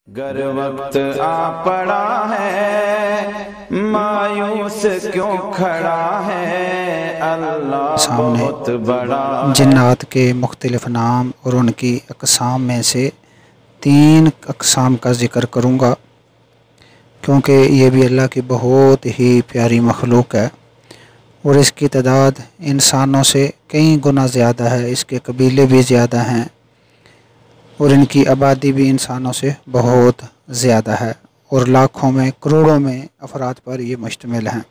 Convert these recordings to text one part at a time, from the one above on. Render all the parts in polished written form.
گر وقت آ پڑا ہے مایوس کیوں کھڑا ہے اللہ بہت بڑا ہے۔ جنات کے مختلف نام اور ان کی اقسام میں سے 3 اقسام کا ذکر کروں گا، کیونکہ یہ بھی اللہ کی بہت ہی پیاری مخلوق ہے اور اس کی تعداد انسانوں سے کئی گنا زیادہ ہے، اس کے قبیلے بھی زیادہ ہیں اور ان کی آبادی بھی انسانوں سے بہت زیادہ ہے اور لاکھوں میں کروڑوں میں افراد پر یہ مشتمل ہیں۔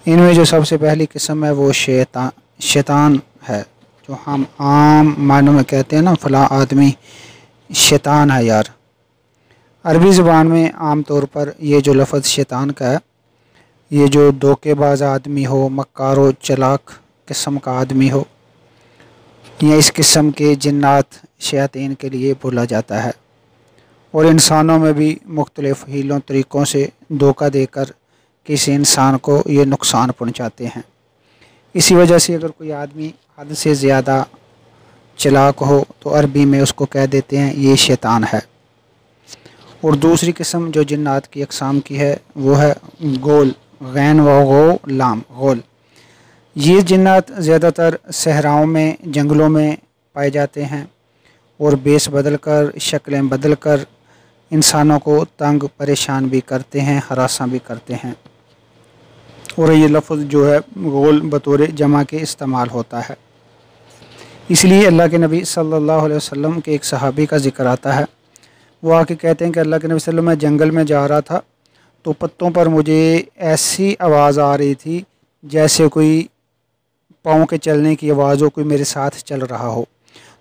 ان میں جو سب سے پہلی قسم ہے وہ شیطان ہے، جو ہم عام معنوں میں کہتے ہیں نا فلاں آدمی شیطان ہے یار۔ عربی زبان میں عام طور پر یہ جو لفظ شیطان کا ہے، یہ جو دھوکے باز آدمی ہو، مکار و چلاک قسم کا آدمی ہو، یا اس قسم کے جنات شیاطین کے لیے بولا جاتا ہے، اور انسانوں میں بھی مختلف حیلوں طریقوں سے دھوکہ دے کر کسی انسان کو یہ نقصان پہنچاتے ہیں۔ اسی وجہ سے اگر کوئی آدمی حد سے زیادہ چلاک ہو تو عربی میں اس کو کہہ دیتے ہیں یہ شیطان ہے۔ اور دوسری قسم جو جنات کی اقسام کی ہے وہ ہے غول، غین و غو لام، غول۔ یہ جنات زیادہ تر صحراؤں میں، جنگلوں میں پائے جاتے ہیں اور بیس بدل کر، شکلیں بدل کر انسانوں کو تنگ پریشان بھی کرتے ہیں، ہراساں بھی کرتے ہیں، اور یہ لفظ جو ہے غول بطور جمع کے استعمال ہوتا ہے۔ اس لیے اللہ کے نبی صلی اللہ علیہ وسلم کے ایک صحابی کا ذکر آتا ہے، وہ آ کے کہتے ہیں کہ اللہ کے نبی صلی اللہ علیہ وسلم میں جنگل میں جا رہا تھا تو پتوں پر مجھے ایسی آواز آ رہی تھی جیسے کوئی پاؤں کے چلنے کی آواز ہو، کوئی میرے ساتھ چل رہا ہو۔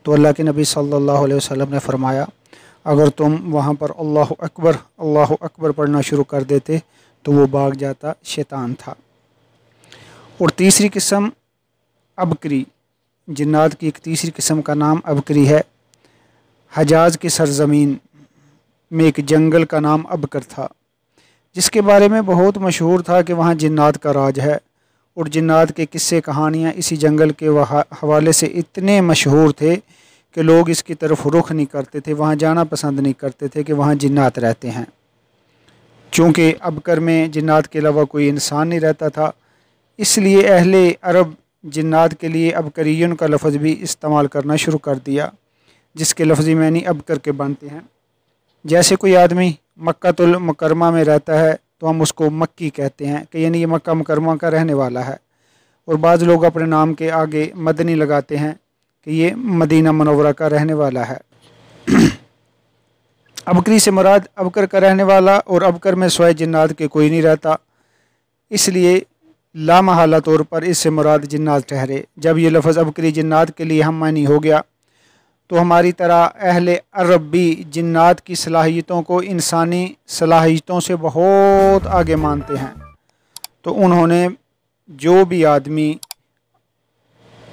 تو اللہ کے نبی صلی اللہ علیہ وسلم نے فرمایا اگر تم وہاں پر اللہ اکبر پڑھنا شروع کر دیتے تو وہ بھاگ جاتا، شیطان تھا۔ اور تیسری قسم ابکری، جنات کی ایک تیسری قسم کا نام ابکری ہے۔ حجاز کی سرزمین میں ایک جنگل کا نام ابکر تھا، جس کے بارے میں بہت مشہور تھا کہ وہاں جنات کا راج ہے، اور جنات کے قصے کہانیاں اسی جنگل کے حوالے سے اتنے مشہور تھے کہ لوگ اس کی طرف رخ نہیں کرتے تھے، وہاں جانا پسند نہیں کرتے تھے کہ وہاں جنات رہتے ہیں، چونکہ ابکر میں جنات کے علاوہ کوئی انسان نہیں رہتا تھا۔ اس لیے اہل عرب جنات کے لیے ابکریون کا لفظ بھی استعمال کرنا شروع کر دیا، جس کے لفظی معنی ابکر کے بنتے ہیں۔ جیسے کوئی آدمی مکہ المکرمہ میں رہتا ہے تو ہم اس کو مکی کہتے ہیں، کہ یعنی یہ مکہ مکرمہ کا رہنے والا ہے، اور بعض لوگ اپنے نام کے آگے مدنی لگاتے ہیں کہ یہ مدینہ منورہ کا رہنے والا ہے۔ ابکری سے مراد ابکر کا رہنے والا، اور ابکر میں سوائے جنات کے کوئی نہیں رہتا، اس لیے لامحالہ طور پر اس سے مراد جنات ٹھہرے۔ جب یہ لفظ ابکری جنات کے لیے ہم معنی ہو گیا تو ہماری طرح اہل عرب بھی جنات کی صلاحیتوں کو انسانی صلاحیتوں سے بہت آگے مانتے ہیں، تو انہوں نے جو بھی آدمی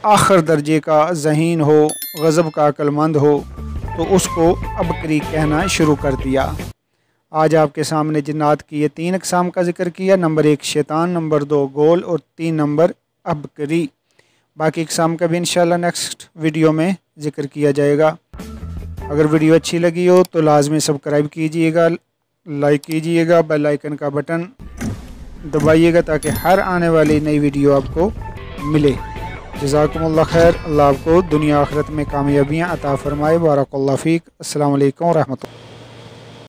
آخر درجے کا ذہین ہو، غضب کا عقل مند ہو، تو اس کو ابکری کہنا شروع کر دیا۔ آج آپ کے سامنے جنات کی یہ 3 اقسام کا ذکر کیا، نمبر 1 شیطان، نمبر 2 غول، اور 3 نمبر ابکری۔ باقی اقسام کا بھی انشاءاللہ نیکسٹ ویڈیو میں ذکر کیا جائے گا۔ اگر ویڈیو اچھی لگی ہو تو لازمی سبسکرائب کیجئے گا، لائک کیجئے گا، بیل آئیکن کا بٹن دبائیے گا تاکہ ہر آنے والی نئی ویڈیو آپ کو ملے۔ جزاکم اللہ خیر، اللہ آپ کو دنیا آخرت میں کامیابیاں عطا فرمائے۔ بارک اللہ فیک۔ السلام علیکم ورحمۃ اللہ۔